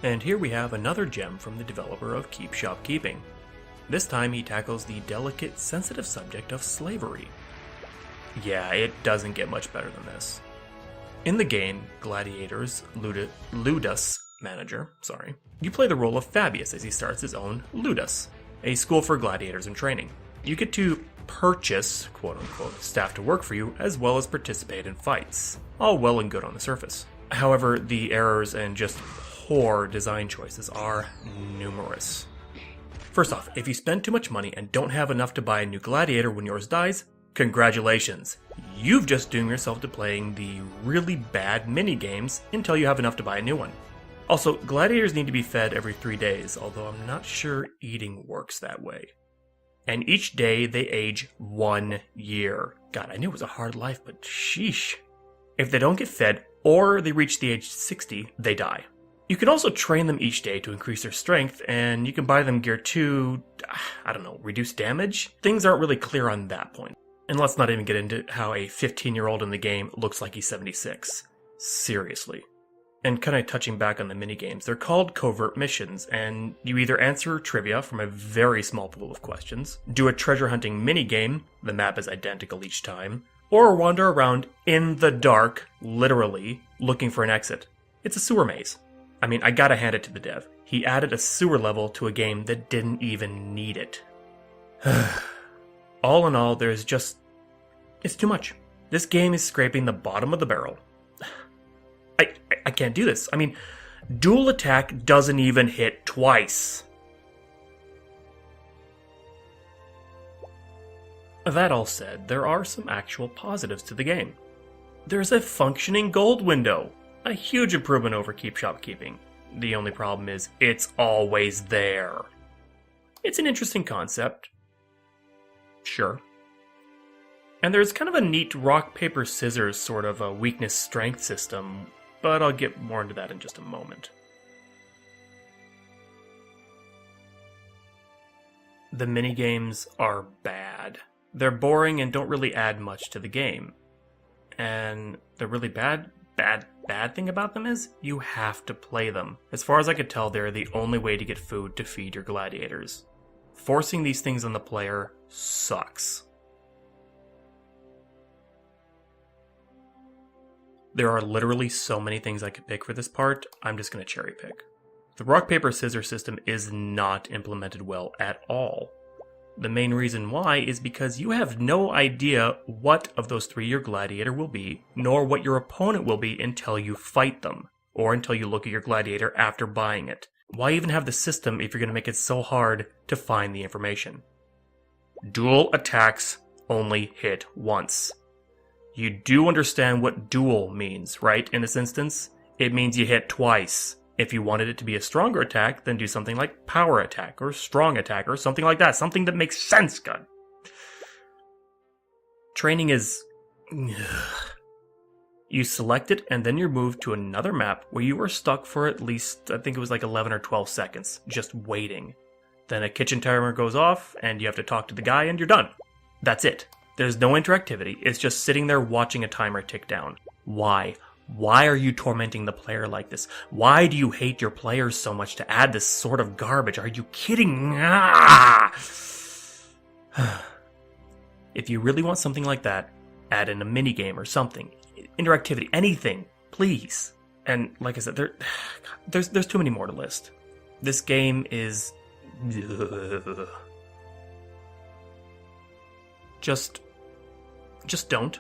And here we have another gem from the developer of Keep Shop Keeping. This time he tackles the delicate, sensitive subject of slavery. Yeah, it doesn't get much better than this. In the game, Gladiators, Ludus manager, you play the role of Fabius as he starts his own Ludus, a school for gladiators in training. You get to purchase, quote-unquote, staff to work for you, as well as participate in fights. All well and good on the surface. However, the errors and just poor design choices are numerous. First off, if you spend too much money and don't have enough to buy a new gladiator when yours dies, congratulations! You've just doomed yourself to playing the really bad mini-games until you have enough to buy a new one. Also, gladiators need to be fed every 3 days, although I'm not sure eating works that way. And each day they age 1 year. God, I knew it was a hard life, but sheesh. If they don't get fed, or they reach the age 60, they die. You can also train them each day to increase their strength, and you can buy them gear to, reduce damage? Things aren't really clear on that point. And let's not even get into how a 15-year-old in the game looks like he's 76. Seriously. And kind of touching back on the minigames, they're called covert missions, and you either answer trivia from a very small pool of questions, do a treasure hunting minigame, the map is identical each time, or wander around in the dark, literally, looking for an exit. It's a sewer maze. I mean, I gotta hand it to the dev. He added a sewer level to a game that didn't even need it. All in all, it's too much. This game is scraping the bottom of the barrel. I can't do this. I mean, dual attack doesn't even hit twice. That all said, there are some actual positives to the game. There's a functioning gold window. A huge improvement over Keep Shop Keeping. The only problem is, it's always there. It's an interesting concept. Sure. And there's kind of a neat rock, paper, scissors sort of a weakness-strength system, but I'll get more into that in just a moment. The minigames are bad. They're boring and don't really add much to the game. And the really bad thing about them is, you have to play them. As far as I could tell, they're the only way to get food to feed your gladiators. Forcing these things on the player sucks. There are literally so many things I could pick for this part, I'm just going to cherry pick. The rock, paper, scissors system is not implemented well at all. The main reason why is because you have no idea what of those 3 your gladiator will be, nor what your opponent will be until you fight them, or until you look at your gladiator after buying it. Why even have the system if you're going to make it so hard to find the information? Dual attacks only hit once. You do understand what dual means, right, in this instance? It means you hit twice. If you wanted it to be a stronger attack, then do something like power attack, or strong attack, or something like that. Something that makes sense, God. Training is... You select it, and then you're moved to another map where you are stuck for at least, I think it was like 11 or 12 seconds, just waiting. Then a kitchen timer goes off, and you have to talk to the guy, and you're done. That's it. There's no interactivity. It's just sitting there watching a timer tick down. Why? Why are you tormenting the player like this? Why do you hate your players so much to add this sort of garbage? Are you kidding? If you really want something like that, add in a minigame or something. Interactivity, anything, please. And like I said, there's too many more to list. This game is... Just don't.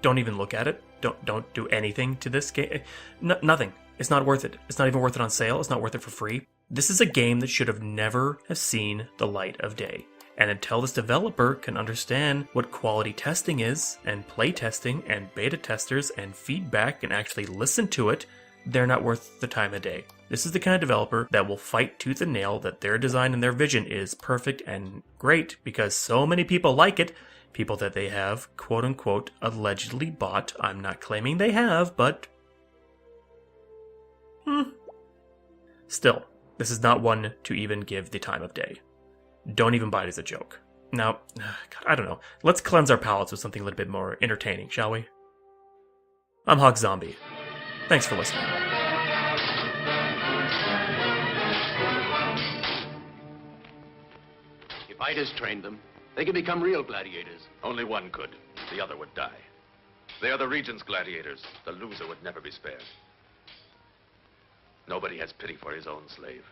Don't even look at it. Don't do anything to this game. Nothing. It's not worth it. It's not even worth it on sale. It's not worth it for free. This is a game that should have never have seen the light of day. And until this developer can understand what quality testing is, and play testing, and beta testers, and feedback, and actually listen to it, they're not worth the time of day. This is the kind of developer that will fight tooth and nail that their design and their vision is perfect and great because so many people like it. People that they have, quote-unquote, allegedly bought. I'm not claiming they have, but... Still, this is not one to even give the time of day. Don't even buy it as a joke. Now, God, I don't know. Let's cleanse our palates with something a little bit more entertaining, shall we? I'm HawkZombie. Thanks for listening. fighters trained them. They can become real gladiators. Only one could. The other would die. They are the region's gladiators. The loser would never be spared. Nobody has pity for his own slave.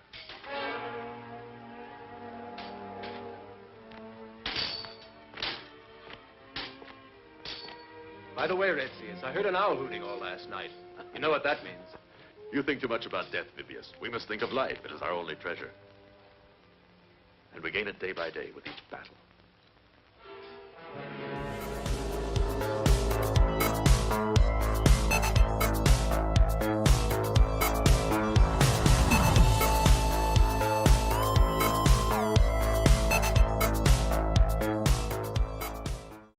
By the way, Redseers, I heard an owl hooting all last night. You know what that means? You think too much about death, Vibius. We must think of life. It is our only treasure. And we gain it day by day with each battle.